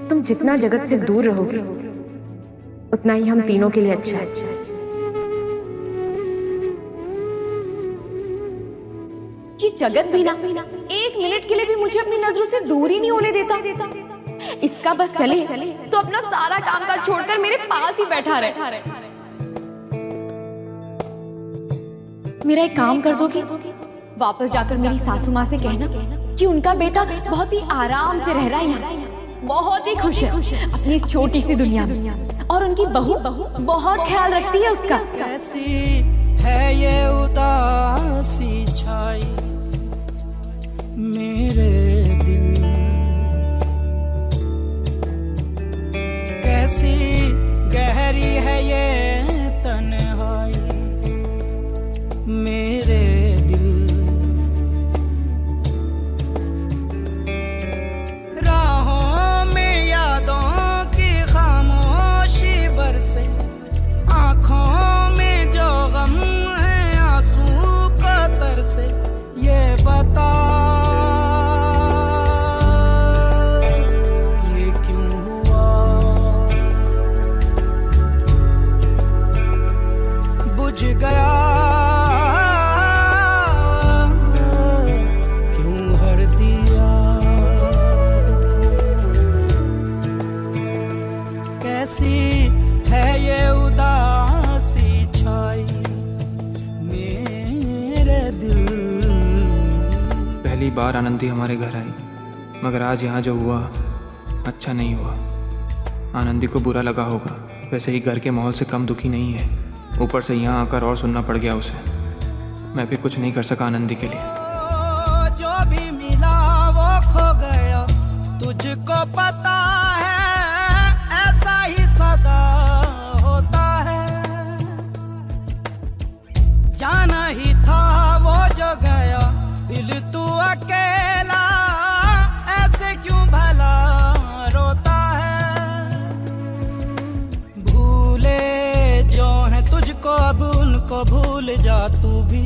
तुम जितना जगत से दूर रहोगे उतना ही हम तीनों के लिए अच्छा है। ये जगत भी ना एक मिनट के लिए भी मुझे अपनी नजरों से दूर ही नहीं होने देता। इसका बस चले तो अपना सारा कामकाज छोड़कर मेरे पास ही बैठा रहे। मेरा एक काम कर दोगी? वापस जाकर मेरी सासू माँ से कहना कि उनका बेटा बहुत ही आराम से रह रहा है यहाँ, बहुत ही खुश है अपनी इस छोटी सी दुनिया में, और उनकी बहू बहुत ख्याल रखती है उसका। कैसी है ये उदासी छाई मेरे दिल, कैसी गहरी है ये तन्हाई मेरे दिल। राहों में यादों की खामोशी बरसे, आँखों में जो गम है आंसू को तरसे, ये बता ये क्यों हुआ, बुझ गया क्यों हर दिया, कैसी है ये उदासी छाई मेरे दिल। पहली बार आनंदी हमारे घर आई, मगर आज यहाँ जो हुआ अच्छा नहीं हुआ। आनंदी को बुरा लगा होगा, वैसे ही घर के माहौल से कम दुखी नहीं है, ऊपर से यहाँ आकर और सुनना पड़ गया उसे। मैं भी कुछ नहीं कर सका आनंदी के लिए। जो भी मिला वो खो गया, तुझको पता है ऐसा ही सदा होता है। जाना ही था वो जो गया, दिल तू अकेला ऐसे क्यों भला रोता है। भूले जो है तुझको अब उनको भूल जा तू भी,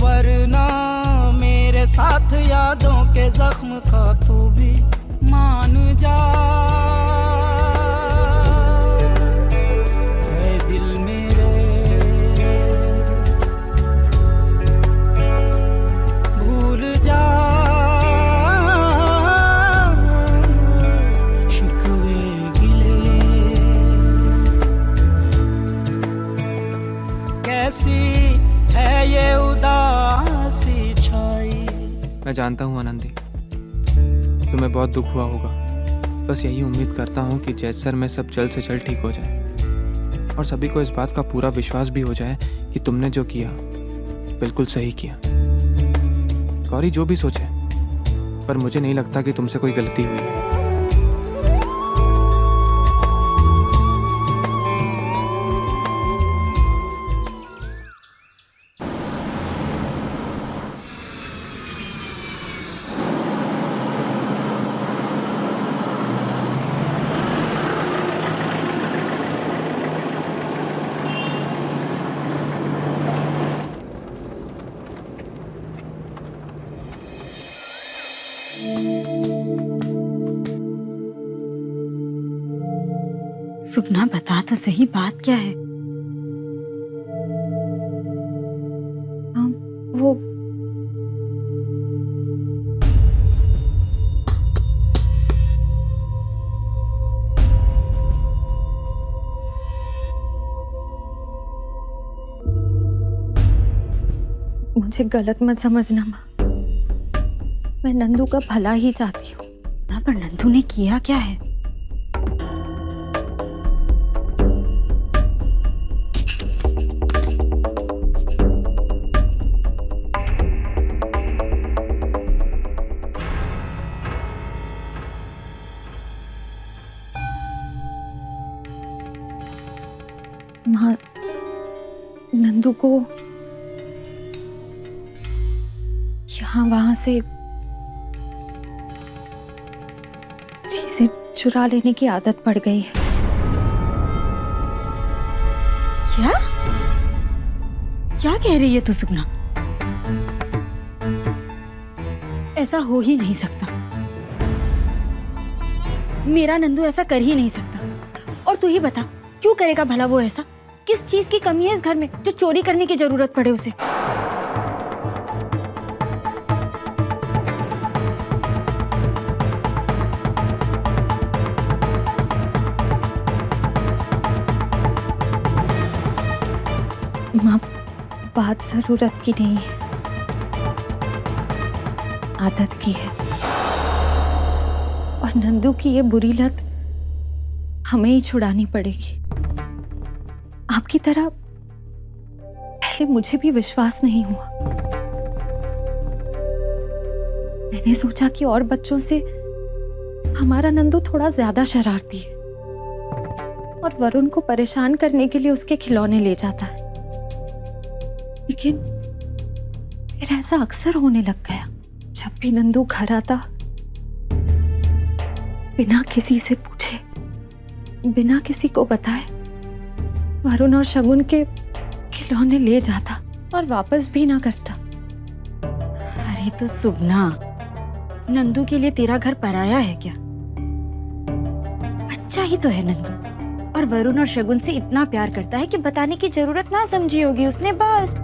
वरना मेरे साथ यादों के जख्म खा तू भी। मान जा ऐ दिल मेरे, भूल जा शिकवे गिले, कैसी है ये उदासी छाई। मैं जानता हूँ आनंदी, तुम्हें बहुत दुख हुआ होगा। बस यही उम्मीद करता हूँ कि जैसर में सब जल्द से जल्द ठीक हो जाए, और सभी को इस बात का पूरा विश्वास भी हो जाए कि तुमने जो किया बिल्कुल सही किया। गौरी जो भी सोचे, पर मुझे नहीं लगता कि तुमसे कोई गलती हुई है। सुपना बता तो सही, बात क्या है? वो मुझे गलत मत समझना माँ, मैं नंदू का भला ही चाहती हूँ। ना, पर नंदू ने किया क्या है? माँ, नंदू को यहाँ वहां से चीजें चुरा लेने की आदत पड़ गई है। क्या क्या कह रही है तू सुपना? ऐसा हो ही नहीं सकता। मेरा नंदू ऐसा कर ही नहीं सकता। और तू ही बता, क्यों करेगा भला वो ऐसा? किस चीज की कमी है इस घर में जो चोरी करने की जरूरत पड़े उसे? माँ, बात जरूरत की नहीं है, आदत की है। और नंदू की ये बुरी लत हमें ही छुड़ानी पड़ेगी। आपकी तरह पहले मुझे भी विश्वास नहीं हुआ। मैंने सोचा कि और बच्चों से हमारा नंदू थोड़ा ज्यादा शरारती है और वरुण को परेशान करने के लिए उसके खिलौने ले जाता है, लेकिन फिर ऐसा अक्सर होने लग गया। जब भी नंदू घर आता, बिना किसी से पूछे, बिना किसी को बताए, वरुण और शगुन के खिलौने ले जाता और वापस भी ना करता। अरे तो सुबना, नंदू के लिए तेरा घर पराया है क्या? बच्चा ही तो है नंदू, और वरुण और शगुन से इतना प्यार करता है कि बताने की जरूरत ना समझी होगी उसने बस।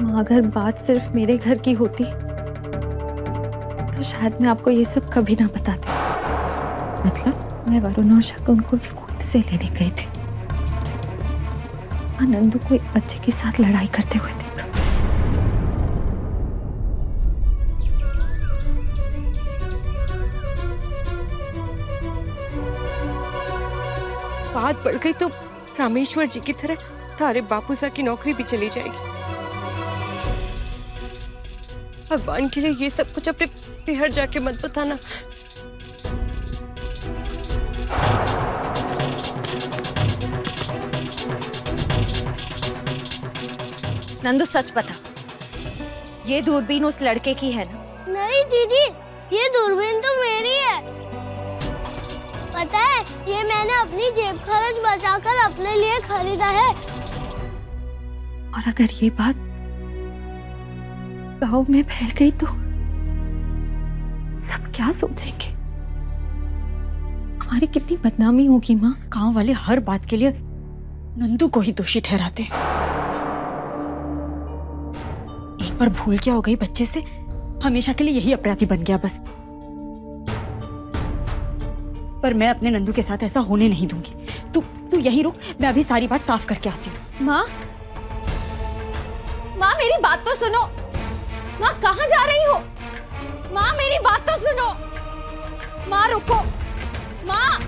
माँ, अगर बात सिर्फ मेरे घर की होती तो शायद मैं आपको ये सब कभी ना बताती। मतलब? मैं वरुण और शगुन को स्कूल से लेने गई थी। नंदू को एक बच्चे के साथ लड़ाई करते हुए देखा। बात बढ़ गई तो रामेश्वर जी की तरह तारे बापूसा की नौकरी भी चली जाएगी। भगवान के लिए ये सब कुछ अपने पिहर जाके मत बताना। नंदू, सच बता, ये दूरबीन उस लड़के की है ना? नहीं दीदी, ये दूरबीन तो मेरी है। पता है, ये मैंने अपनी जेब खर्च बचाकर अपने लिए खरीदा है। और अगर ये बात गांव में फैल गई तो सब क्या सोचेंगे? हमारी कितनी बदनामी होगी माँ। गांव वाले हर बात के लिए नंदू को ही दोषी ठहराते हैं। एक बार भूल क्या हो गई बच्चे से, हमेशा के लिए यही अपराधी बन गया बस। पर मैं अपने नंदू के साथ ऐसा होने नहीं दूंगी। तू यहीं रुक, मैं अभी सारी बात साफ करके आती हूँ। माँ, माँ मेरी बात तो सुनो। माँ, कहाँ जा रही हो? माँ मेरी बात तो सुनो। माँ रुको। माँ।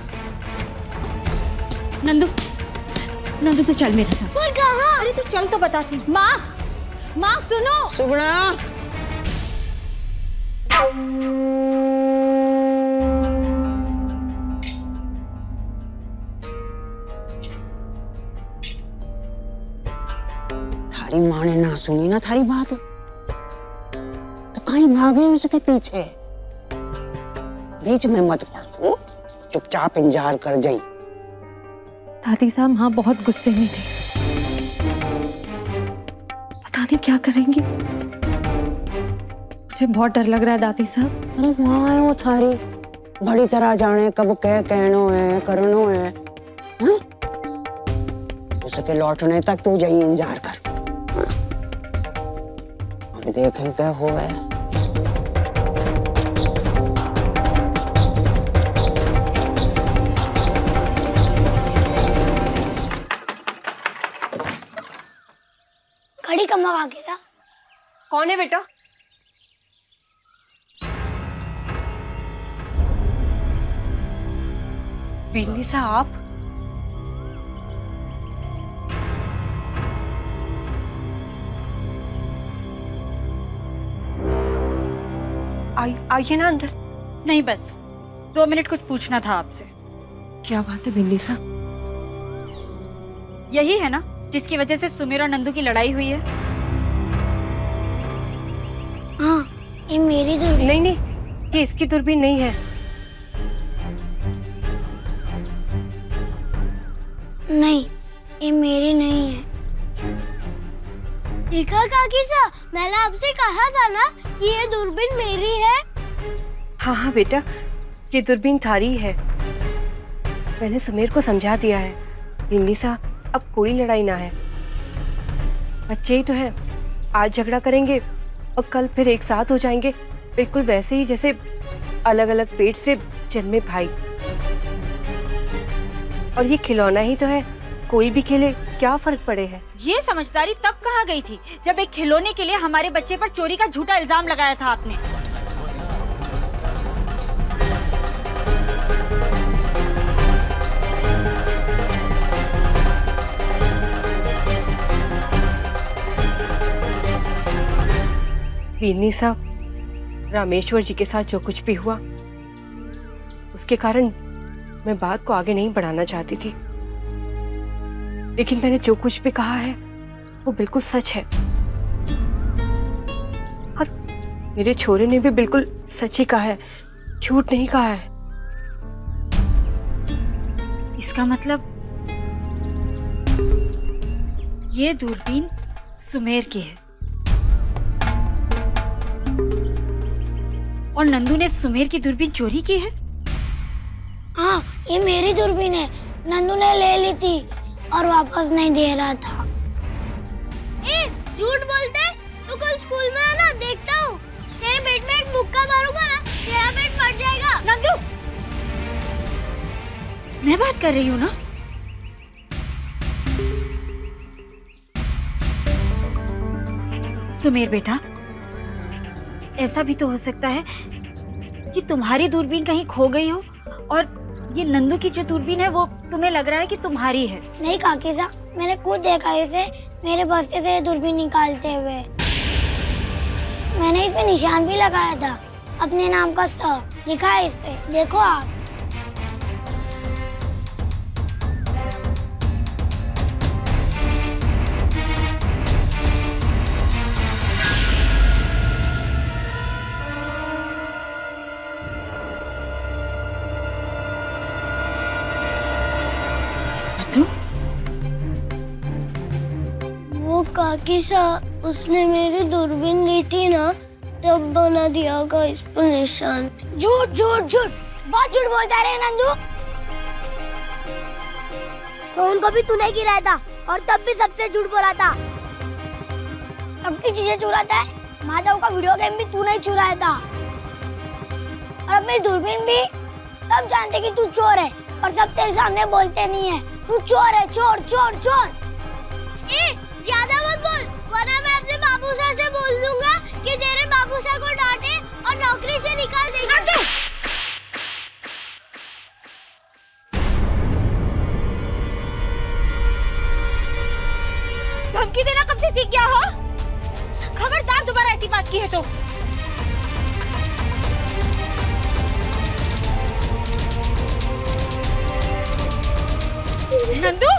नंदू तू चल मेरे साथ। पर कहाँ? अरे तू चल तो बताती हूँ। माँ सुनो। सुगुणा, थारी माँ ने ना सुनी ना थारी बात, तो कहीं भागे उसके पीछे। बीच में मत पड़ तू, चुपचाप इंतजार कर जाई। दादी साहब, माँ बहुत गुस्से में थी, पता नहीं क्या करेंगी। मुझे बहुत डर लग रहा है दादी साहब। अरे वहाँ है वो थारी, बड़ी तरह जाने कब क्या कहनो है करनो है। हाँ? उसके लौटने तक तू जाई इंतजार कर। अभी देखें क्या हुआ है। घड़ी कमा आगे था। कौन है बेटा? बिन्नी साहब, आइए ना अंदर। नहीं बस 2 मिनट कुछ पूछना था आपसे। क्या बात है बिन्नी साहब? यही है ना जिसकी वजह से सुमेर और नंदू की लड़ाई हुई है? हाँ, ये मेरी दूरबीन। नहीं, ये इसकी दूरबीन नहीं है। नहीं, ये मेरी नहीं है। देखा काकी सा, मैंने आपसे कहा था ना कि ये दूरबीन मेरी है। हाँ बेटा, ये दूरबीन थारी है। मैंने सुमेर को समझा दिया है, निसा अब कोई लड़ाई ना है। बच्चे ही तो हैं, आज झगड़ा करेंगे और कल फिर एक साथ हो जाएंगे, बिल्कुल वैसे ही जैसे अलग अलग पेट से जन्मे भाई। और ये खिलौना ही तो है, कोई भी खेले, क्या फर्क पड़े है। ये समझदारी तब कहाँ गई थी जब एक खिलौने के लिए हमारे बच्चे पर चोरी का झूठा इल्जाम लगाया था आपने। वीरनी साहब, रामेश्वर जी के साथ जो कुछ भी हुआ उसके कारण मैं बात को आगे नहीं बढ़ाना चाहती थी, लेकिन मैंने जो कुछ भी कहा है वो बिल्कुल सच है। और मेरे छोरे ने भी बिल्कुल सच ही कहा है, झूठ नहीं कहा है। इसका मतलब ये दूरबीन सुमेर की है और नंदू ने सुमेर की दूरबीन चोरी की है। हाँ, ये मेरी दूरबीन है, नंदू ने ले ली थी और वापस नहीं दे रहा था। झूठ बोलते, तू कल स्कूल में आना, देखता हूँ तेरे पेट में एक मुक्का मारूंगा ना, तेरा पेट फट जाएगा। नंदू, मैं बात कर रही हूँ ना। सुमेर बेटा, ऐसा भी तो हो सकता है कि तुम्हारी दूरबीन कहीं खो गई हो और ये नंदू की जो दूरबीन है वो तुम्हें लग रहा है कि तुम्हारी है। नहीं काकी साहब, मैंने खुद देखा इसे मेरे बस्ते से दूरबीन निकालते हुए। मैंने इस पे निशान भी लगाया था, अपने नाम का सर लिखा है इस पे, देखो आप। काकी साहब, उसने मेरी दूरबीन ली थी ना, तब बना दिया होगा इस पर निशान। झूठ झूठ झूठ, बहुत झूठ बोलता रहे नंदू। फोन को भी तूने गिराया था और तब भी सबसे झूठ बोला था। सबकी चीजें चुराता है, माधव का वीडियो गेम भी तूने ही चुराया था। और अब मेरी दूरबीन भी सब जानते कि तू चोर है और सब तेरे सामने बोलते नहीं है। तू चोर है, चोर चोर चोर। ज्यादा मत बोल, वरना मैं अपने बाबू साहब से बोल दूंगा कि तेरे बाबू साहब को डांटे और नौकरी से निकाल देंगे। धमकी देना कब से सीख गया हो? खबरदार दोबारा ऐसी बात की है तो। नंदू,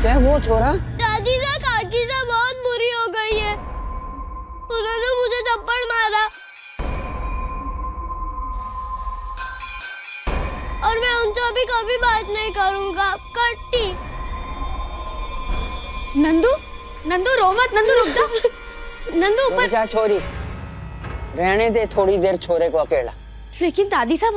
क्या वो छोरा? दादी सा काकी सा बहुत बुरी हो गई है, उन्होंने मुझे थप्पड़ मारा और मैं उनसे अभी कभी बात नहीं करूंगा। कट्टी। नंदू, नंदू रो मत, नंदू रुक जा। नंदू रुक जा छोरी, रहने दे थोड़ी देर छोरे को अकेला। लेकिन दादी साहब